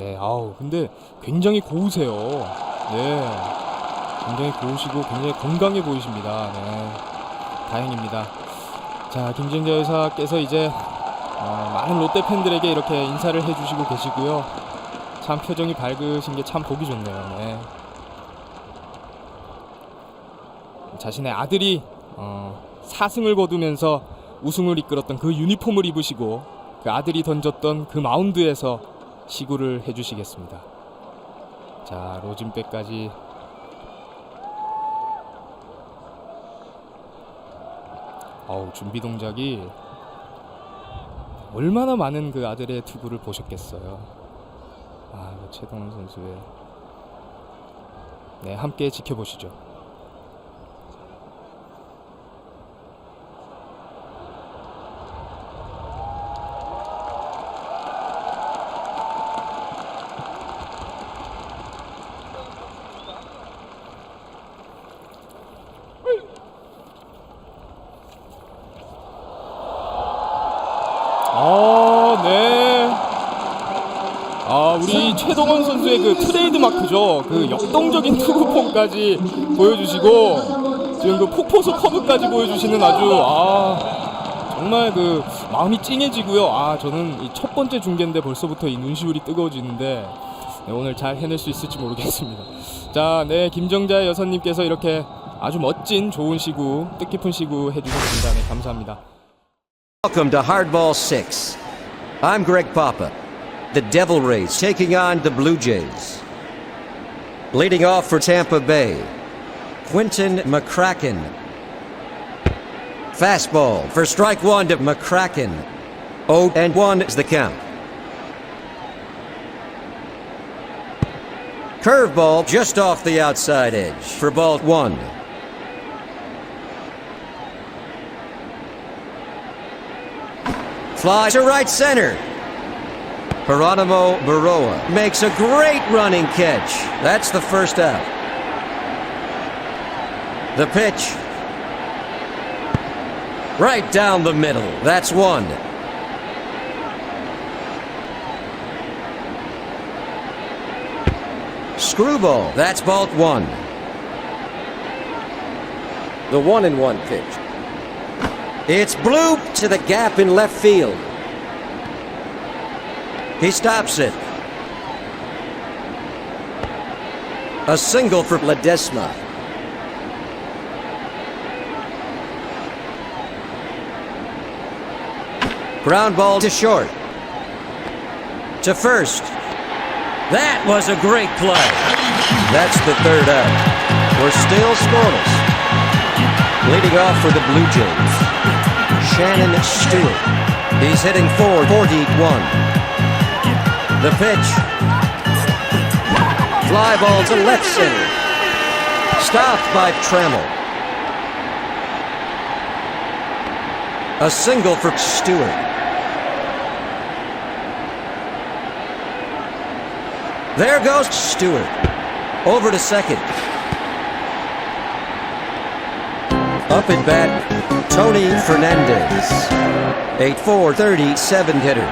네, 근데 굉장히 고우세요. 네, 굉장히 고우시고 굉장히 건강해 보이십니다. 네, 다행입니다. 자, 김정자 여사께서 이제 많은 롯데 팬들에게 이렇게 인사를 해주시고 계시고요. 참 표정이 밝으신 게 참 보기 좋네요. 네. 자신의 아들이 4승을 거두면서 우승을 이끌었던 그 유니폼을 입으시고 그 아들이 던졌던 그 마운드에서 시구를 해주시겠습니다. 자, 로진백까지 준비 동작이 얼마나 많은 그 아들의 투구를 보셨겠어요. 최동원 선수의 네, 함께 지켜보시죠. 네. 우리 최동원 선수의 그 트레이드 마크죠. 그 역동적인 투구폼까지 보여주시고 지금 그 폭포수 커브까지 보여주시는 정말 그 마음이 찡해지고요. 저는 이 첫 번째 중계인데 벌써부터 이 눈시울이 뜨거워지는데 네, 오늘 잘 해낼 수 있을지 모르겠습니다. 자, 네, 김정자 여사님께서 이렇게 아주 멋진 좋은 시구, 뜻깊은 시구 해주셨습니다. 네, 감사합니다. Welcome to Hardball 6. I'm Greg Papa. The Devil Rays taking on the Blue Jays. Leading off for Tampa Bay, Quentin McCracken. Fastball for strike one to McCracken. 0-1 is the count. Curveball just off the outside edge for ball one. Fly to right center. Geronimo Baroa makes a great running catch. That's the first out. The pitch. Right down the middle. That's one. Screwball. That's ball one. The 1-1 pitch. It's bloop to the gap in left field. He stops it. A single for Ledesma. Ground ball to short. To first. That was a great play. That's the third out. We're still scoreless. Leading off for the Blue Jays, Shannon Stewart. He's hitting .441. The pitch. Fly ball to left center. Stopped by Trammell. A single for Stewart. There goes Stewart. Over to second. Up at bat, Tony Fernandez. 8-4-37 hitter.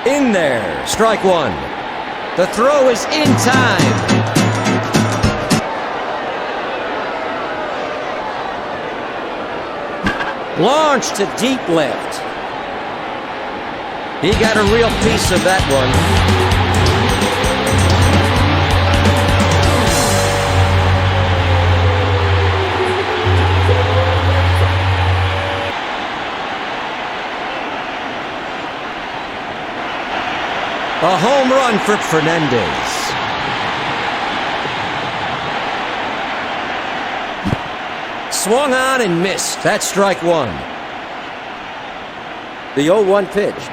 In there, strike one. The throw is in time. Launched to deep left. He got a real piece of that one. A home run for Fernandez. Swung on and missed. That's strike one. The 0-1 pitch.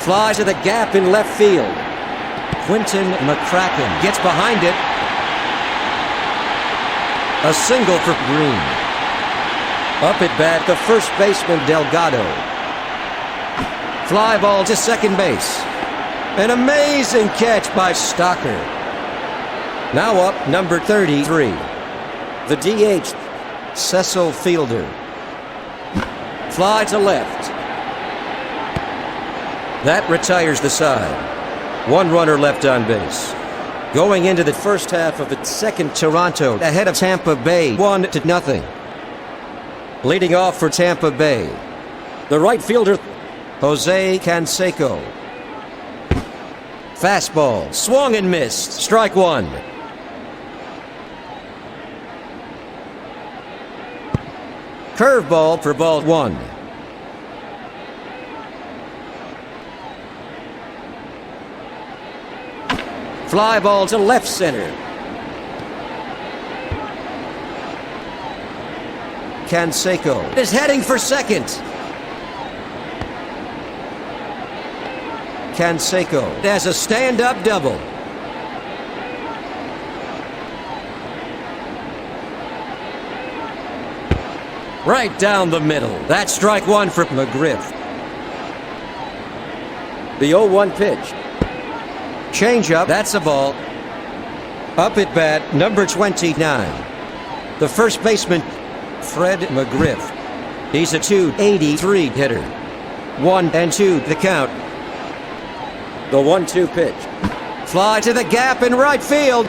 Fly to the gap in left field. Quentin McCracken gets behind it. A single for Green. Up at bat, the first baseman Delgado. Fly ball to second base. An amazing catch by Stocker. Now up, number 33. The DH, Cecil Fielder. Fly to left. That retires the side. One runner left on base. Going into the first half of the second, Toronto ahead of Tampa Bay 1-0. Leading off for Tampa Bay, the right fielder, Jose Canseco. Fastball, swung and missed. Strike one. Curveball for ball one. Fly ball to left center. Canseco is heading for second. Canseco has a stand-up double. Right down the middle. That's strike one for McGriff. The 0-1 pitch. Change-up. That's a ball. Up at bat, number 29. The first baseman, Fred McGriff. He's a .283 hitter. 1-2 the count. The 1-2 pitch. Fly to the gap in right field.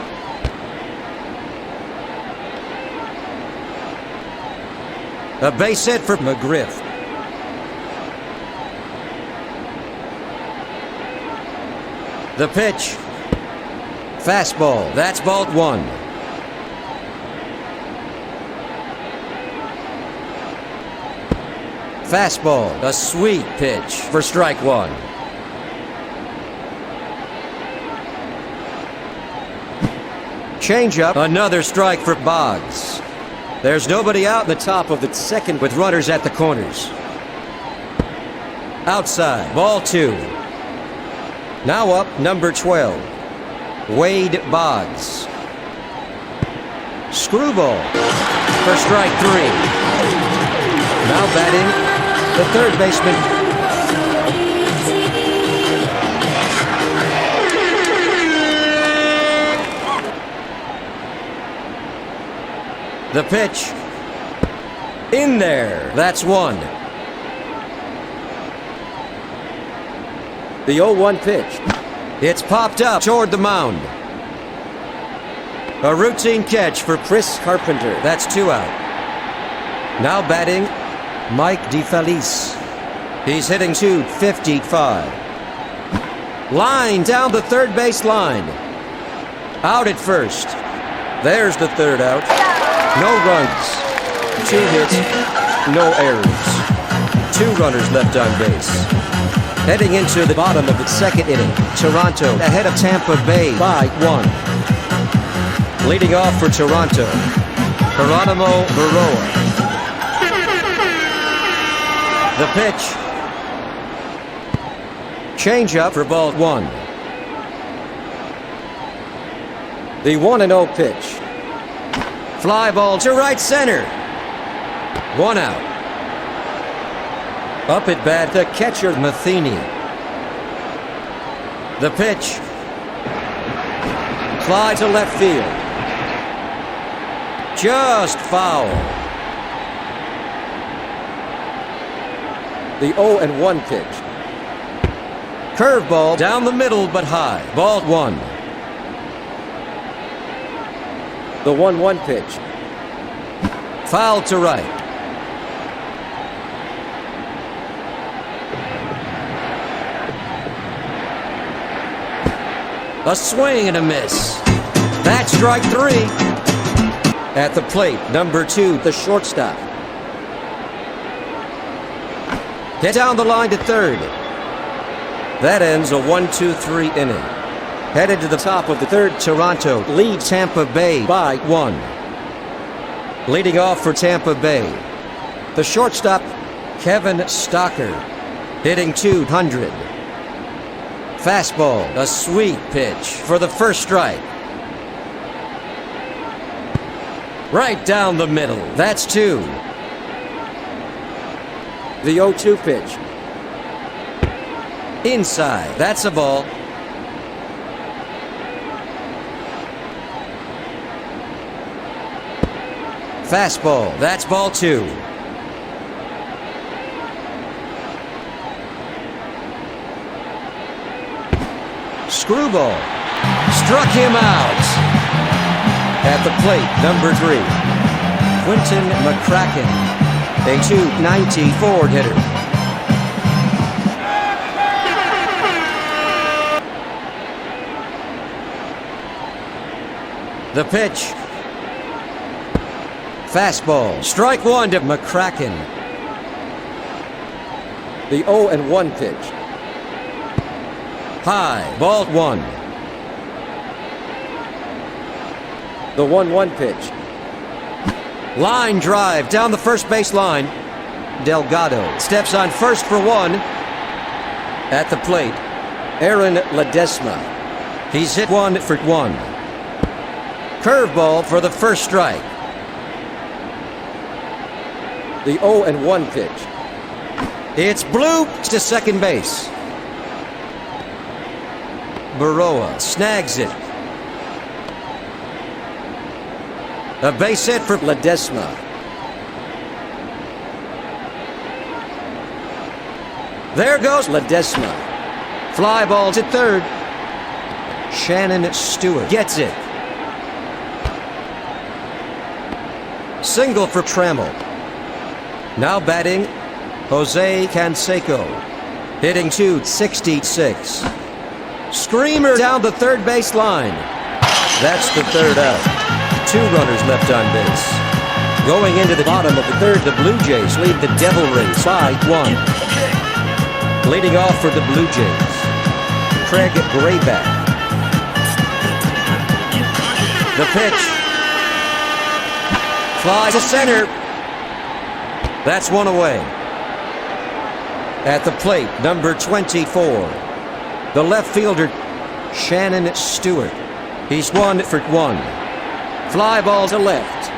A base hit for McGriff. The pitch. Fastball. That's ball one. Fastball. A sweet pitch for strike one. Changeup. Another strike for Boggs. There's nobody out in the top of the second with runners at the corners. Outside. Ball two. Now up, number 12. Wade Boggs. Screwball for strike three. Now batting, the third baseman, the pitch. In there. That's one. The 0-1 pitch. It's popped up toward the mound. A routine catch for Chris Carpenter. That's two out. Now batting, Mike DeFelice. He's hitting .255. Line down the third base line. Out at first. There's the third out. No runs. 2 hits. No errors. 2 runners left on base. Heading into the bottom of the second inning, Toronto ahead of Tampa Bay by 1. Leading off for Toronto, Geronimo Baroa. The pitch. Change-up for ball one. The 1-0 pitch. Fly ball to right center. 1 out. Up at bat, the catcher, Matheny. The pitch. Fly to left field. Just foul. The 0-1 pitch. Curveball down the middle but high. Ball one. The 1-1 pitch. Foul to right. A swing and a miss. That's strike three. At the plate, number 2, the shortstop. Get down the line to third. That ends a 1-2-3 inning. Headed to the top of the third, Toronto leads Tampa Bay by 1. Leading off for Tampa Bay, the shortstop, Kevin Stocker, hitting .200. Fastball, a sweet pitch for the first strike. Right down the middle, that's 2. The 0-2 pitch. Inside, that's a ball. Fastball, that's ball 2. screwball. Struck him out. At the plate, number 3, Quentin McCracken, a .290 forward hitter. The pitch. Fastball. Strike 1 to McCracken. The 0-1 pitch. High. Ball 1. The 1-1 pitch. Line drive down the first base line. Delgado steps on first for 1. At the plate, Aaron Ledesma. He's hit 1 for 1. Curveball for the first strike. The 0-1 pitch. It's blooped to second base. Baroa snags it. A base hit for Ledesma. There goes Ledesma. Fly ball to third. Shannon Stewart gets it. Single for Trammell. Now batting, Jose Canseco. Hitting .266. Screamer down the third base line. That's the third out. 2 runners left on base. Going into the bottom of the third, the Blue Jays lead the Devil Rays by 1. Leading off for the Blue Jays, Craig Grayback. The pitch. Fly to center. That's 1 away. At the plate, number 24, the left fielder, Shannon Stewart. He's 1 for 1. Fly ball to left.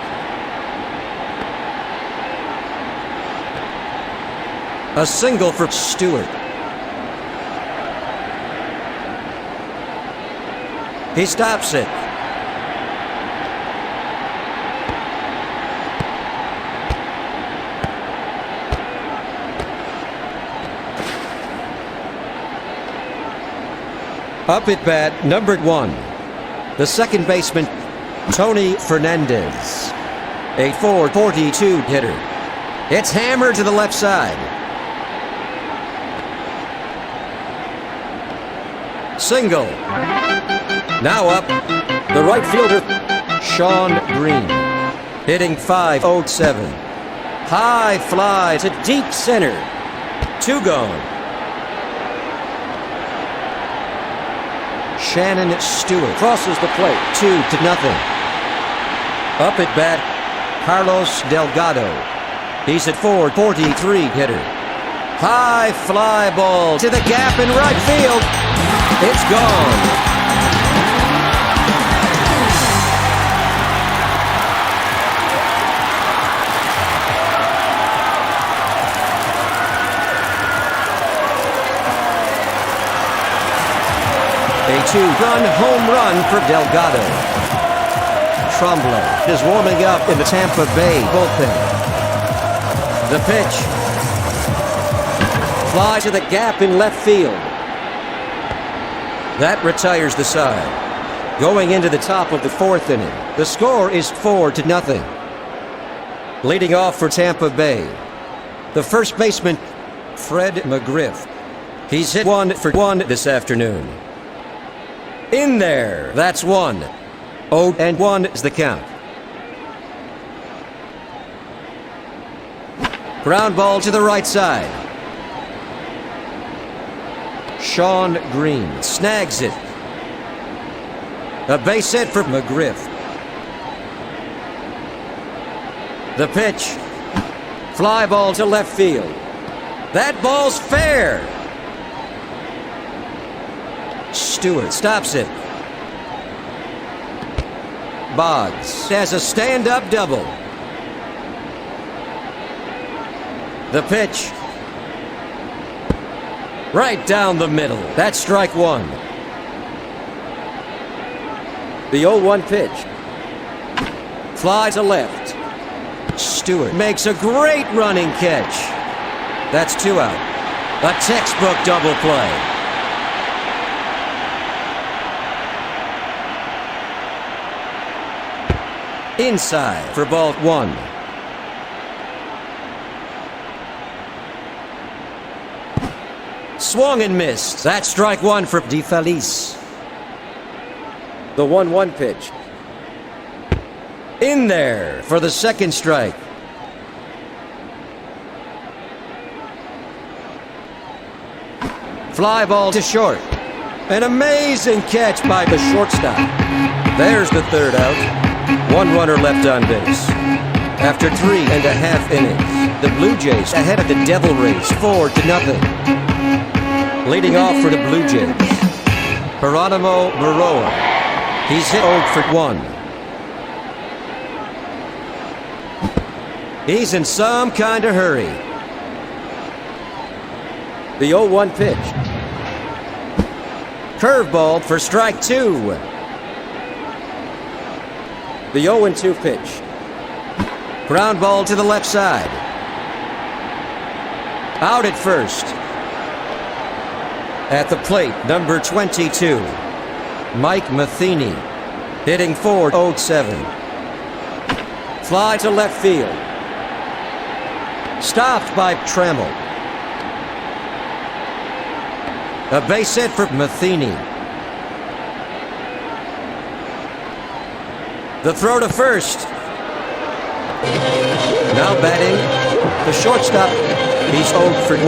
A single for Stewart. He stops it. Up at bat, number 1, the second baseman, Tony Fernandez, a .442 hitter. It's hammered to the left side. Single. Now up, the right fielder, Sean Green, hitting .507. High fly to deep center. 2 gone. Shannon Stewart crosses the plate, 2-0. Up at bat, Carlos Delgado. He's at .443 hitter. High fly ball to the gap in right field. It's gone. A 2-run home run for Delgado. Trombley is warming up in the Tampa Bay bullpen. The pitch. Fly to the gap in left field. That retires the side. Going into the top of the 4th inning, the score is 4-0. Leading off for Tampa Bay, the first baseman, Fred McGriff. He's hit 1 for 1 this afternoon. In there, that's 1. 0-1 is the count. Ground ball to the right side. Sean Green snags it. A base hit for McGriff. The pitch. Fly ball to left field. That ball's fair. Stewart stops it. Boggs has a stand-up double. The pitch. Right down the middle. That's strike 1. The 0-1 pitch. Fly to left. Stewart makes a great running catch. That's 2 out. A textbook double play. inside for ball 1. Swung and missed. That's strike 1 for DeFelice. The 1-1 pitch. In there for the second strike. Fly ball to short. An amazing catch by the shortstop. There's the third out. 1 runner left on base. After 3.5 innings, the Blue Jays ahead of the Devil Rays 4-0. Leading off for the Blue Jays, Geronimo Baroa. He's hit 0 for 1. He's in some kind of hurry. The 0-1 pitch. Curveball for strike 2. The 0-2 pitch. Ground ball to the left side. Out at first. At the plate, number 22, Mike Matheny, hitting .407. Fly to left field. Stopped by Trombley. A base hit for Matheny. The throw to first. Now batting, the shortstop. He's 0 for 1.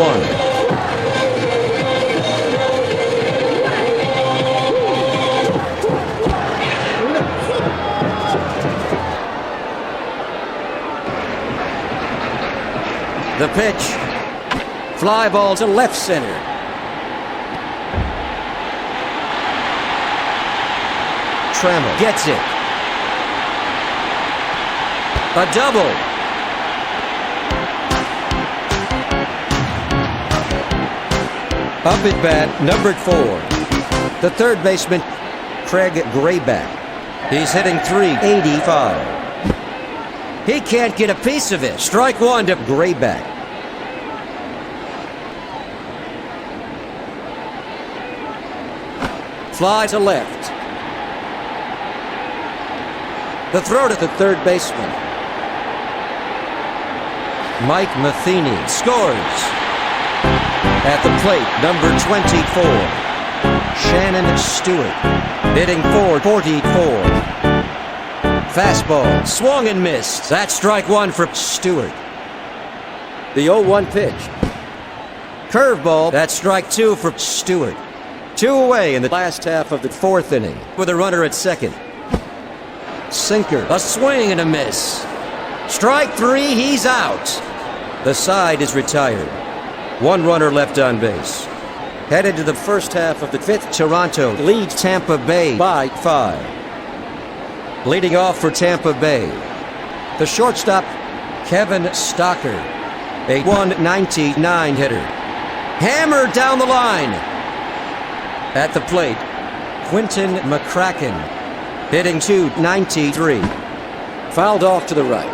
The pitch. Fly ball to left center. Trombley gets it. A double. Up at bat, numbered 4. The third baseman, Craig Grayback. He's hitting .385. He can't get a piece of it. Strike 1 to Grayback. Fly to left. The throw to the third baseman. Mike Matheny scores. At the plate, number 24, Shannon Stewart, hitting .444. Fastball, swung and missed. That's strike 1 for Stewart. The 0-1 pitch. Curveball, that's strike 2 for Stewart. 2 away in the last half of the 4th inning with a runner at second. Sinker, a swing and a miss. Strike 3, he's out. The side is retired. 1 runner left on base. Headed to the first half of the 5th, Toronto leads Tampa Bay by 5. Leading off for Tampa Bay, the shortstop, Kevin Stocker, a .199 hitter. Hammered down the line. At the plate, Quentin McCracken, hitting .293. Fouled off to the right.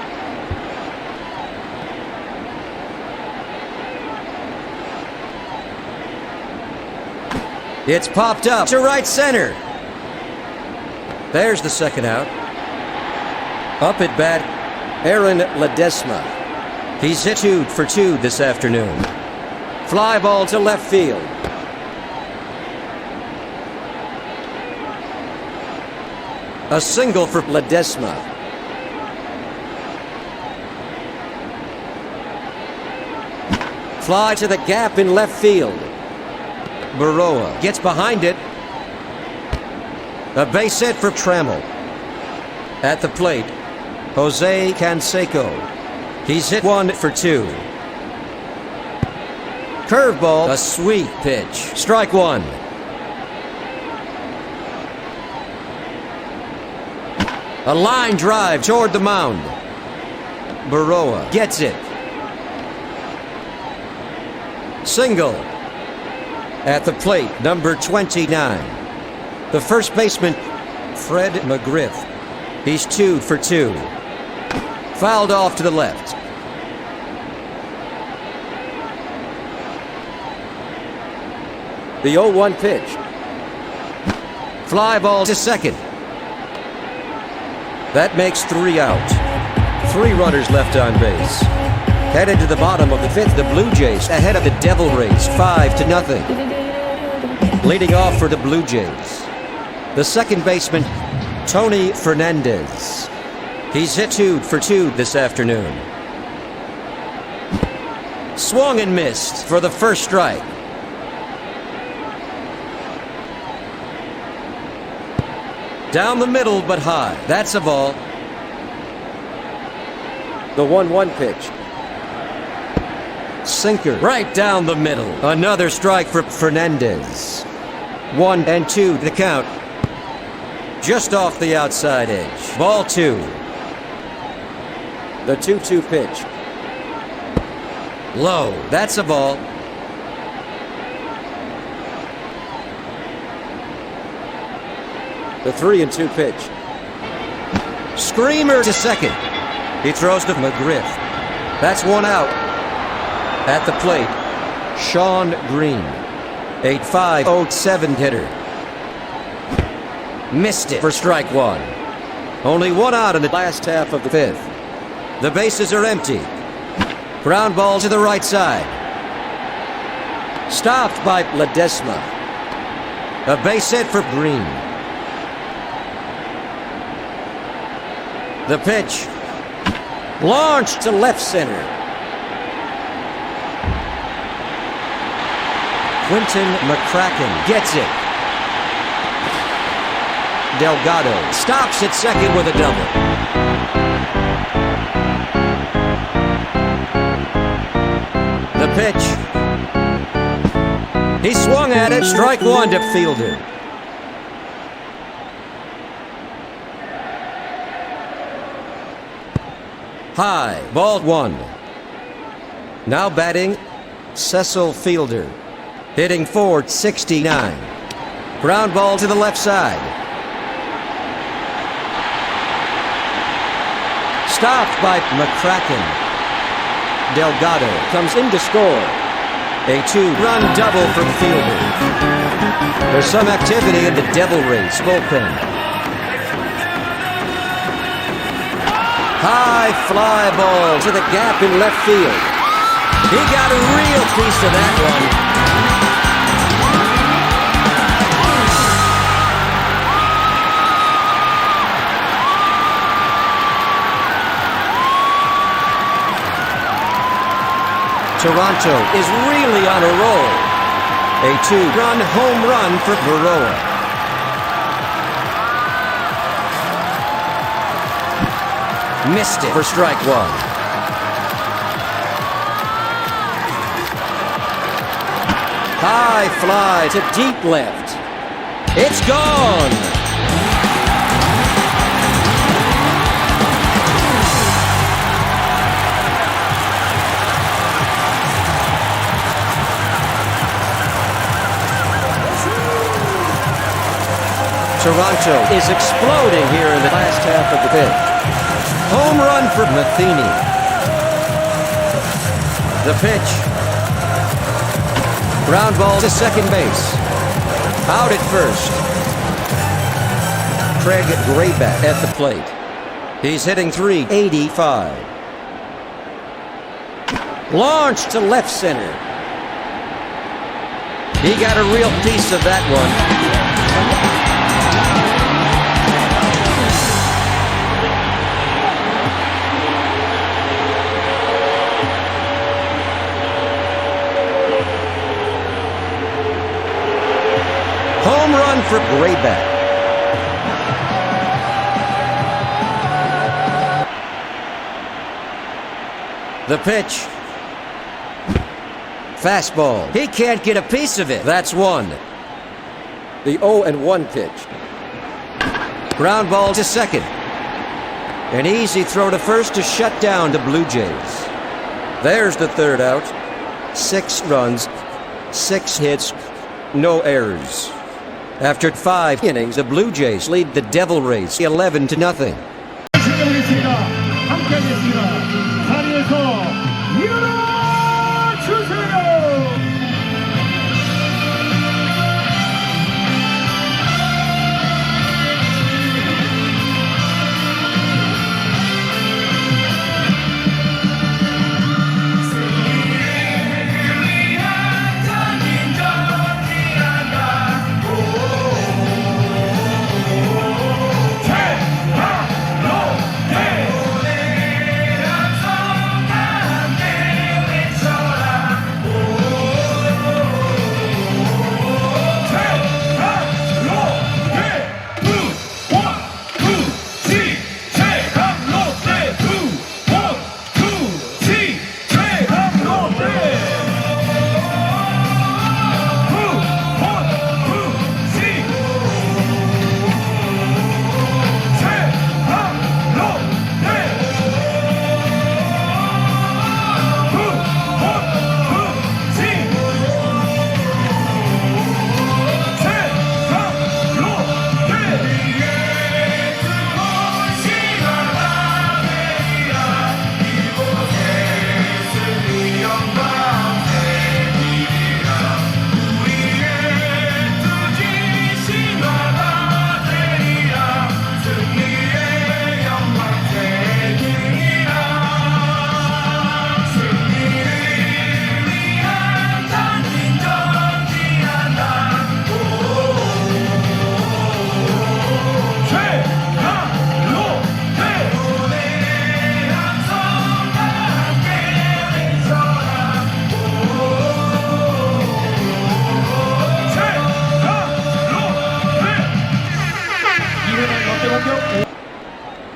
It's popped up to right center. There's the second out. Up at bat, Aaron Ledesma. He's hit 2 for 2 this afternoon. Fly ball to left field. A single for Ledesma. Fly to the gap in left field. Baroa gets behind it. A base hit for Trombley. At the plate, Jose Canseco. He's hit 1 for 2. Curveball, a sweet pitch. Strike 1. A line drive toward the mound. Baroa gets it. Single. At the plate, number 29. The first baseman, Fred McGriff. He's 2 for 2. Fouled off to the left. The 0-1 pitch. Fly ball to second. That makes 3 out. 3 runners left on base. Headed to the bottom of the 5th, the Blue Jays ahead of the Devil Rays, 5-0. Leading off for the Blue Jays, the second baseman, Tony Fernandez. He's hit 2 for 2 this afternoon. Swung and missed for the first strike. Down the middle, but high. That's a ball. The 1-1 pitch. Sinker right down the middle. Another strike for Fernandez. 1-2 the count. Just off the outside edge. Ball 2. The 2-2 pitch. Low. That's a ball. The 3-2 pitch. Screamer to second. He throws to McGriff. That's 1 out. At the plate, Sean Green, 8.507 hitter. Missed it for strike 1. Only 1 out in the last half of the 5th. The bases are empty. Ground ball to the right side. Stopped by Ledesma. A base hit for Green. The pitch. Launched to left center. Quentin McCracken gets it. Delgado stops at second with a double. The pitch. He swung at it. Strike 1 to Fielder. High. Ball 1. Now batting, Cecil Fielder. Hitting .469. Ground ball to the left side. Stopped by McCracken. Delgado comes in to score. A 2-run double from Fielder. There's some activity in the Devil Rays bullpen. High fly ball to the gap in left field. He got a real piece of that one. Toronto is really on a roll. A 2-run home run for Baroa. Missed it for strike 1. High fly to deep left. It's gone. Toronto is exploding here in the last half of the 5th. Home run for Matheny. The pitch. Ground ball to second base. Out at first. Craig Grayback at the plate. He's hitting .385. Launched to left center. He got a real piece of that one. Home run for Grayback. The pitch. Fastball. He can't get a piece of it. That's 1. The 0-1 pitch. Ground ball to second. An easy throw to first to shut down the Blue Jays. There's the 3rd out. 6 runs, 6 hits, no errors. After 5 innings, the Blue Jays lead the Devil Rays 11-0.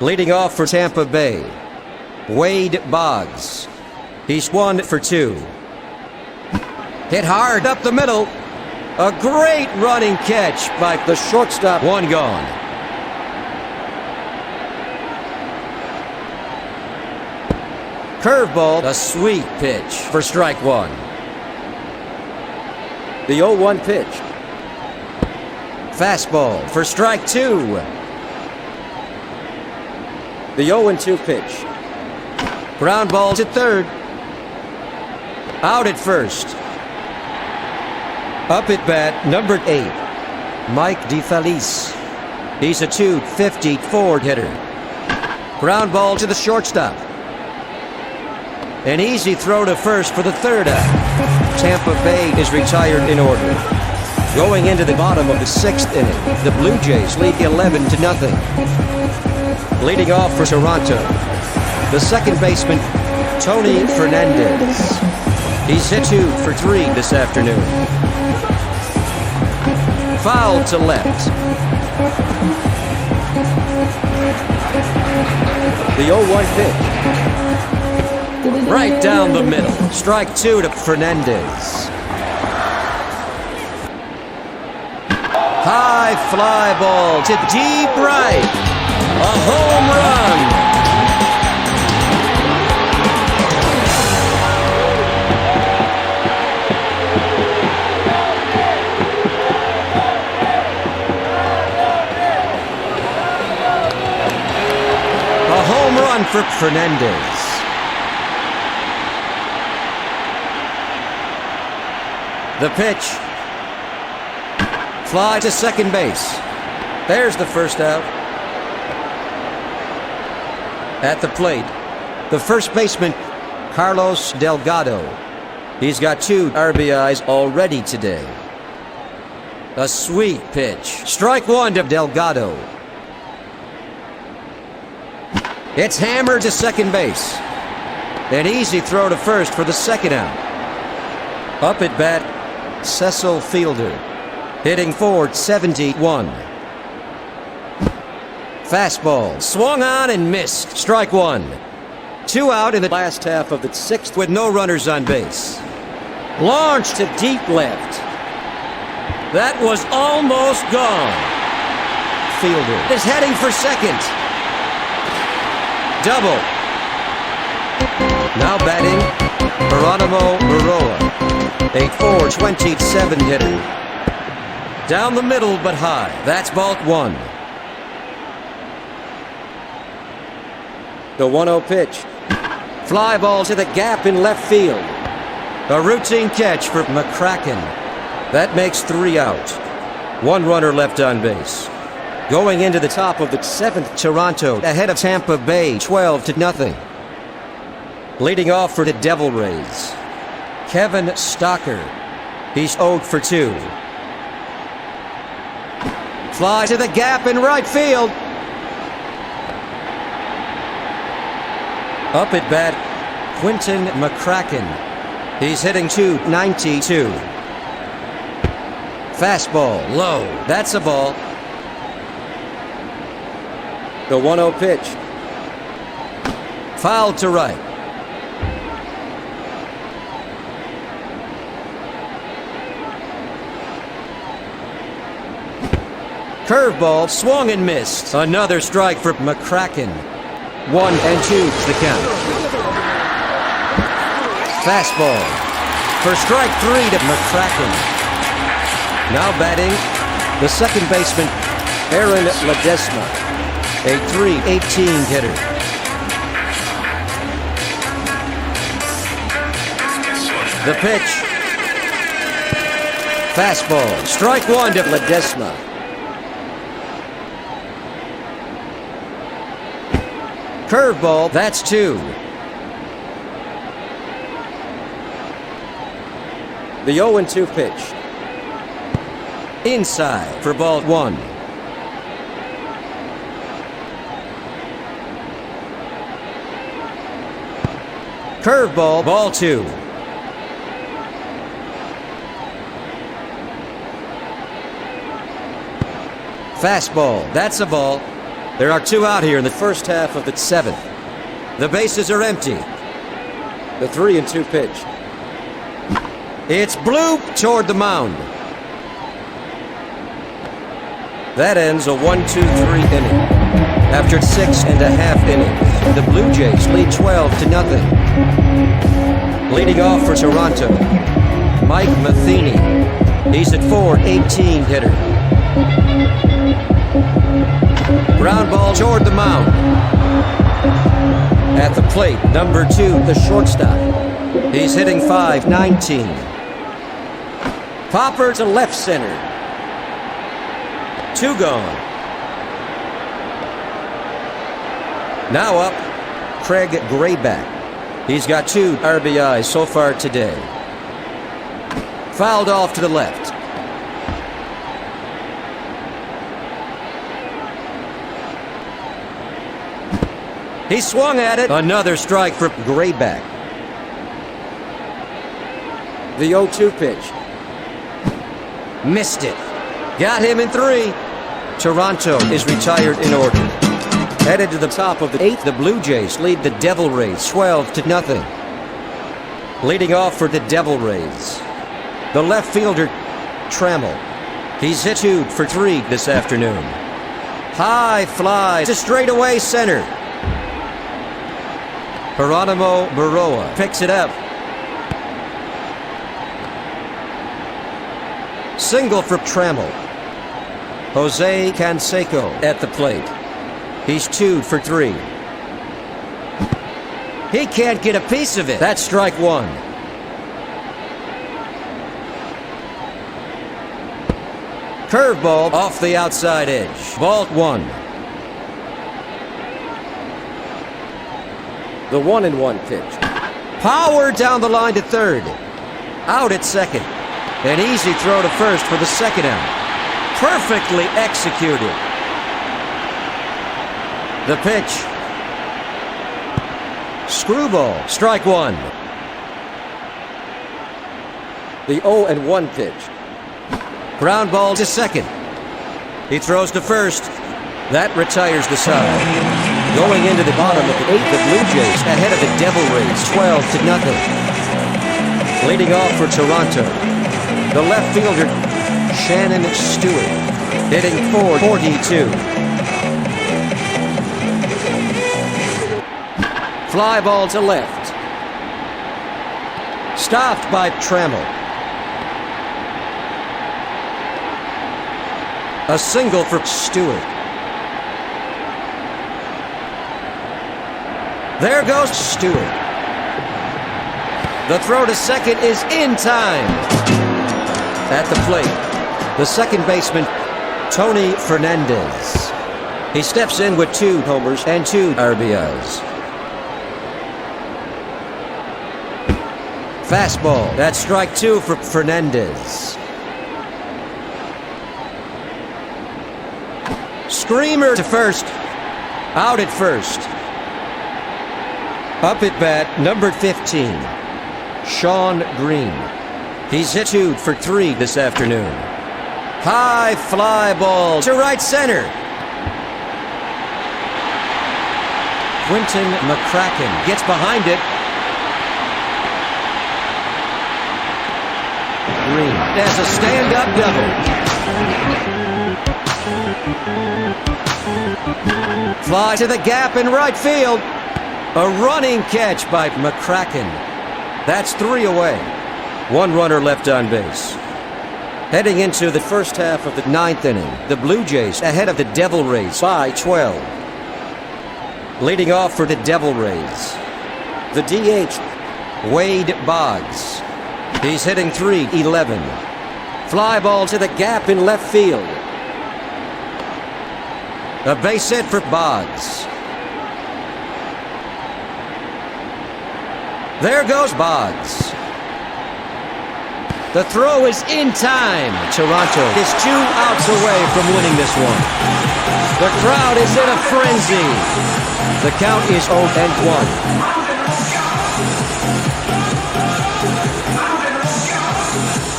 Leading off for Tampa Bay, Wade Boggs. He's 1 for 2. Hit hard up the middle. A great running catch by the shortstop. 1 gone. Curveball, a sweet pitch for strike 1. The 0-1 pitch. Fastball for strike 2. The 0-2 pitch. Ground ball to third. Out at first. Up at bat, number 8, Mike DeFelice. He's a .250 forward hitter. Ground ball to the shortstop. An easy throw to first for the third out. Tampa Bay is retired in order. Going into the bottom of the 6th inning, the Blue Jays lead 11-0. Leading off for Toronto, the second baseman, Tony Fernandez. He's hit 2 for 3 this afternoon. Foul to left. The 0-1 pitch. Right down the middle. Strike 2 to Fernandez. High fly ball to deep right. A home run. A home run for Fernandez. The pitch. Fly to second base. There's the first out. At the plate, the first baseman, Carlos Delgado. He's got 2 RBIs already today. A sweet pitch. Strike 1 to Delgado. It's hammered to second base. An easy throw to first for the second out. Up at bat, Cecil Fielder. Hitting forward 71. Fastball swung on and missed. Strike 1. 2 out in the last half of the 6th with no runners on base. Launched to deep left. That was almost gone. Fielder is heading for second. Double. Now batting, Geronimo Baroa, a .427 hitter. Down the middle but high. That's ball 1. The 1-0 pitch. Fly ball to the gap in left field. A routine catch for McCracken. That makes 3 out. 1 runner left on base. Going into the top of the 7th, Toronto ahead of Tampa Bay 12-0. Leading off for the Devil Rays, Kevin Stocker. He's 0 for 2. Fly to the gap in right field. Up at bat, Quentin McCracken. He's hitting .292. Fastball low. That's a ball. The 1-0 pitch. Foul to right. Curveball swung and missed. Another strike for McCracken. 1-2 the count. Fastball for strike 3 to McCracken. Now batting, the second baseman, Aaron Ledesma, a .318 hitter. The pitch. Fastball. Strike 1 to Ledesma. Curveball. That's 2. The 0-2 pitch. Inside for ball 1. Curveball, ball 2. Fastball, that's a ball. There are 2 out here in the first half of the 7th. The bases are empty. The 3-2 pitch. It's bloop toward the mound. That ends a 1-2-3 inning. After 6.5 innings, the Blue Jays lead 12-0. Leading off for Toronto, Mike Matheny. He's at .418 hitter. Ground ball toward the mound. At the plate, number 2, the shortstop. He's hitting .519. Popper to left center. 2 gone. Now up, Craig Grayback. He's got 2 RBIs so far today. Fouled off to the left. He swung at it. Another strike for Grayback. The 0-2 pitch. Missed it. Got him in 3. Toronto is retired in order. Headed to the top of the 8th, the Blue Jays lead the Devil Rays 12-0. Leading off for the Devil Rays, the left fielder, Trombley. He's hit 2 for 3 this afternoon. High fly to straightaway center. Geronimo Baroa picks it up. Single for Trombley. Jose Canseco at the plate. He's 2 for 3. He can't get a piece of it. That's strike 1. Curveball off the outside edge. Ball 1. The 1-1 pitch. Power down the line to third. Out at second. An easy throw to first for the second out. Perfectly executed. The pitch. Screwball. Strike 1. The 0-1 pitch. Ground ball to second. He throws to first. That retires the side. Going into the bottom of the 8th, the Blue Jays ahead of the Devil Rays 12-0. Leading off for Toronto, the left fielder, Shannon Stewart, hitting .442. Fly ball to left. Stopped by Trombley. A single for Stewart. There goes Stewart. The throw to second is in time. At the plate, the second baseman, Tony Fernandez. He steps in with 2 homers and 2 RBIs. Fastball. That's strike 2 for Fernandez. Screamer to first. Out at first. Up at bat, number 15, Sean Green. He's hit 2 for 3 this afternoon. High fly ball to right center. Quentin McCracken gets behind it. Green has a stand-up double. Fly to the gap in right field. A running catch by McCracken. That's 3 away. 1 runner left on base. Heading into the first half of the 9th inning, the Blue Jays ahead of the Devil Rays by 12. Leading off for the Devil Rays, the DH, Wade Boggs. He's hitting .311. Fly ball to the gap in left field. A base hit for Boggs. There goes Boggs. The throw is in time. Toronto is 2 outs away from winning this one. The crowd is in a frenzy. The count is 0-1.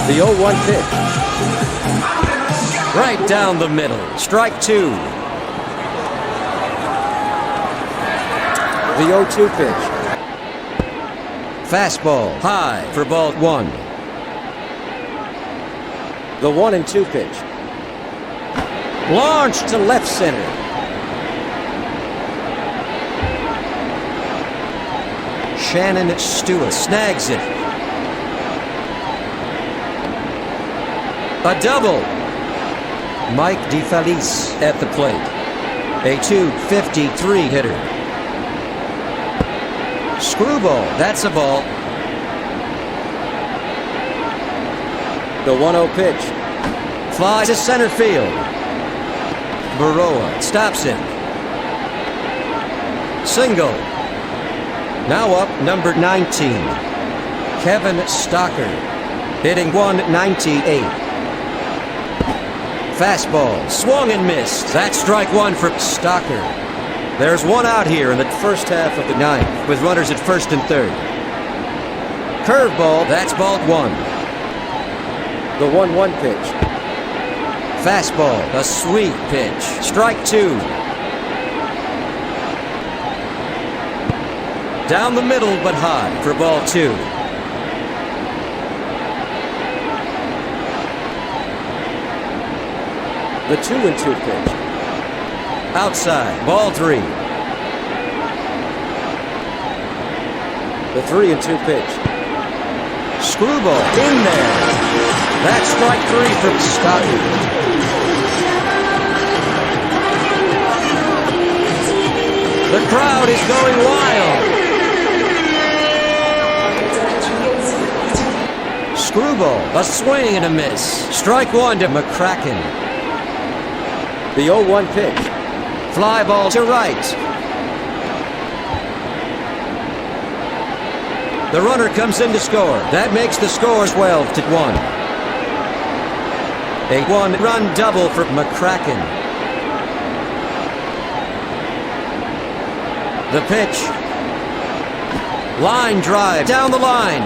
The 0-1 pitch. Right down the middle. Strike 2. The 0-2 pitch. Fastball high for ball 1. The 1-2 pitch. Launched to left center. Shannon Stewart snags it. A double. Mike DeFelice at the plate. A .253 hitter. Screwball. That's a ball. The 1-0 pitch. Fly to center field. Baroa stops it. Single. Now up, number 19. Kevin Stocker. Hitting .198. Fastball. Swung and missed. That's strike 1 for Stocker. There's one out here in the first half of the ninth, with runners at first and third. Curveball, that's ball 1. The 1-1 pitch. Fastball, a sweet pitch. Strike 2. Down the middle, but high for ball 2. The 2-2 pitch. Outside, ball 3. The 3-2 pitch. Screwball in there. That's strike 3 from Stocker. The crowd is going wild. Screwball, a swing and a miss. Strike 1 to McCracken. The 0-1 pitch. Fly ball to right. The runner comes in to score. That makes the score 12-1. A 1-run double for McCracken. The pitch. Line drive down the line.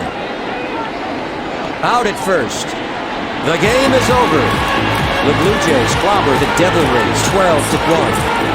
Out at first. The game is over. The Blue Jays clobber the Devil Rays 12-1.